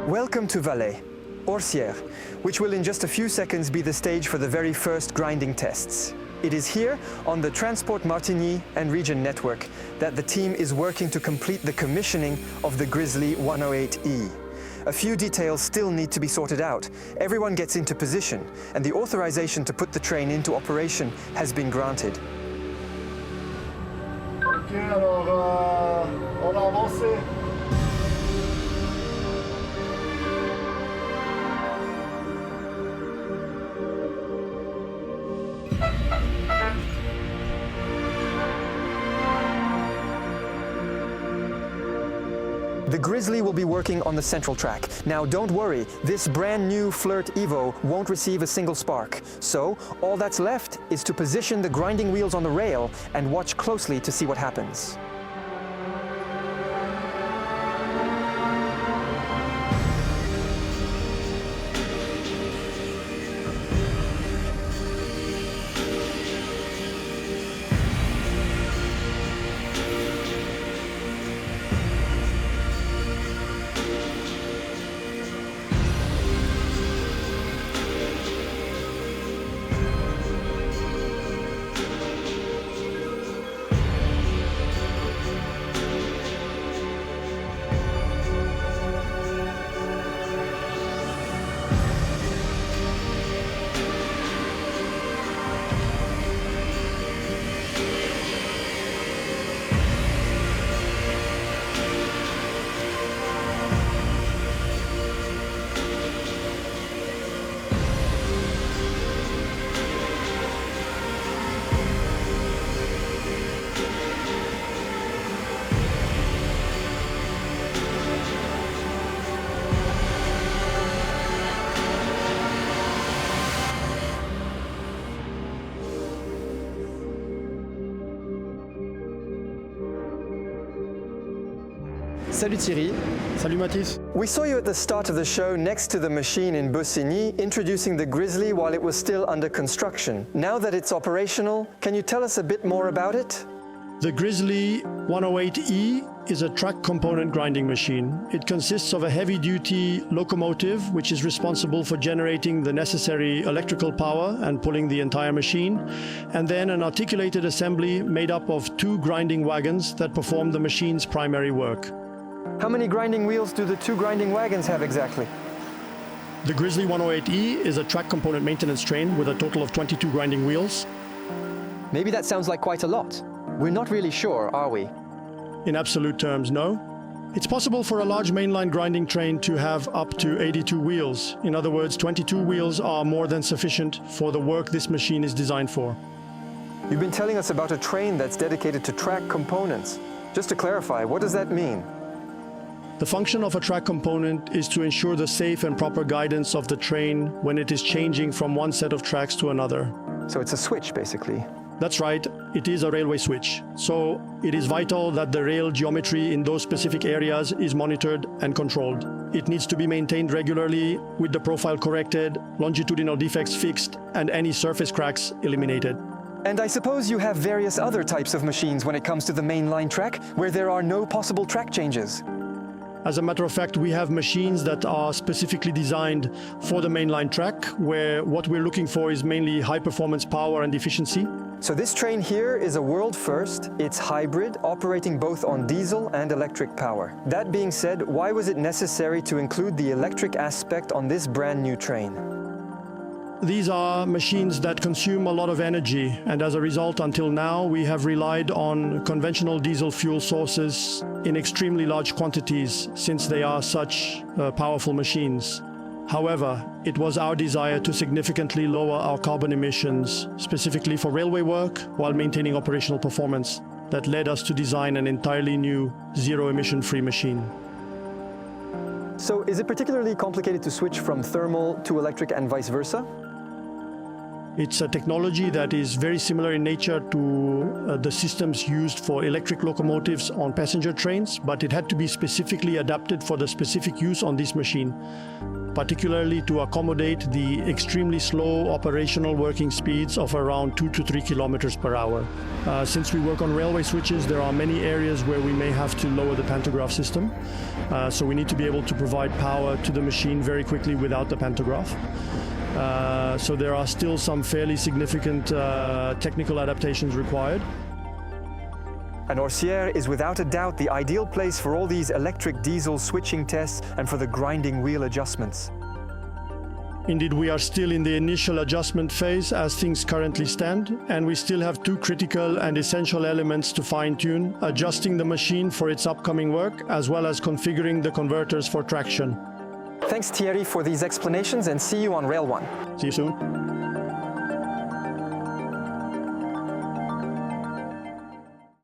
Welcome to Valais, Orsières, which will in just a few seconds be the stage for the very first grinding tests. It is here, on the Transport Martigny and Region network, that the team is working to complete the commissioning of the GRIZZLY 108E. A few details still need to be sorted out. Everyone gets into position, and the authorization to put the train into operation has been granted. Ok, alors on va avancer. The GRIZZLY will be working on the central track. Now don't worry, this brand new Flirt Evo won't receive a single spark. So all that's left is to position the grinding wheels on the rail and watch closely to see what happens. Salut Thierry. Salut Mathis. We saw you at the start of the show next to the machine in Beausigny, introducing the GRIZZLY while it was still under construction. Now that it's operational, can you tell us a bit more about it? The GRIZZLY 108E is a track component grinding machine. It consists of a heavy-duty locomotive, which is responsible for generating the necessary electrical power and pulling the entire machine, and then an articulated assembly made up of 2 grinding wagons that perform the machine's primary work. How many grinding wheels do the 2 grinding wagons have exactly? The GRIZZLY 108E is a track component maintenance train with a total of 22 grinding wheels. Maybe that sounds like quite a lot. We're not really sure, are we? In absolute terms, no. It's possible for a large mainline grinding train to have up to 82 wheels. In other words, 22 wheels are more than sufficient for the work this machine is designed for. You've been telling us about a train that's dedicated to track components. Just to clarify, what does that mean? The function of a track component is to ensure the safe and proper guidance of the train when it is changing from one set of tracks to another. So it's a switch, basically. That's right, it is a railway switch. So it is vital that the rail geometry in those specific areas is monitored and controlled. It needs to be maintained regularly with the profile corrected, longitudinal defects fixed, and any surface cracks eliminated. And I suppose you have various other types of machines when it comes to the mainline track, where there are no possible track changes. As a matter of fact, we have machines that are specifically designed for the mainline track, where what we're looking for is mainly high performance power and efficiency. So this train here is a world first. It's hybrid, operating both on diesel and electric power. That being said, why was it necessary to include the electric aspect on this brand new train? These are machines that consume a lot of energy, and as a result, until now, we have relied on conventional diesel fuel sources in extremely large quantities, since they are such powerful machines. However, it was our desire to significantly lower our carbon emissions, specifically for railway work, while maintaining operational performance, that led us to design an entirely new zero-emission-free machine. So is it particularly complicated to switch from thermal to electric and vice versa? It's a technology that is very similar in nature to the systems used for electric locomotives on passenger trains, but it had to be specifically adapted for the specific use on this machine, particularly to accommodate the extremely slow operational working speeds of around 2 to 3 kilometers per hour. Since we work on railway switches, there are many areas where we may have to lower the pantograph system. So we need to be able to provide power to the machine very quickly without the pantograph. So there are still some fairly significant technical adaptations required. And Orsières is without a doubt the ideal place for all these electric diesel switching tests and for the grinding wheel adjustments. Indeed, we are still in the initial adjustment phase as things currently stand, and we still have two critical and essential elements to fine-tune: adjusting the machine for its upcoming work, as well as configuring the converters for traction. Thanks, Thierry, for these explanations, and see you on Rail 1. See you soon.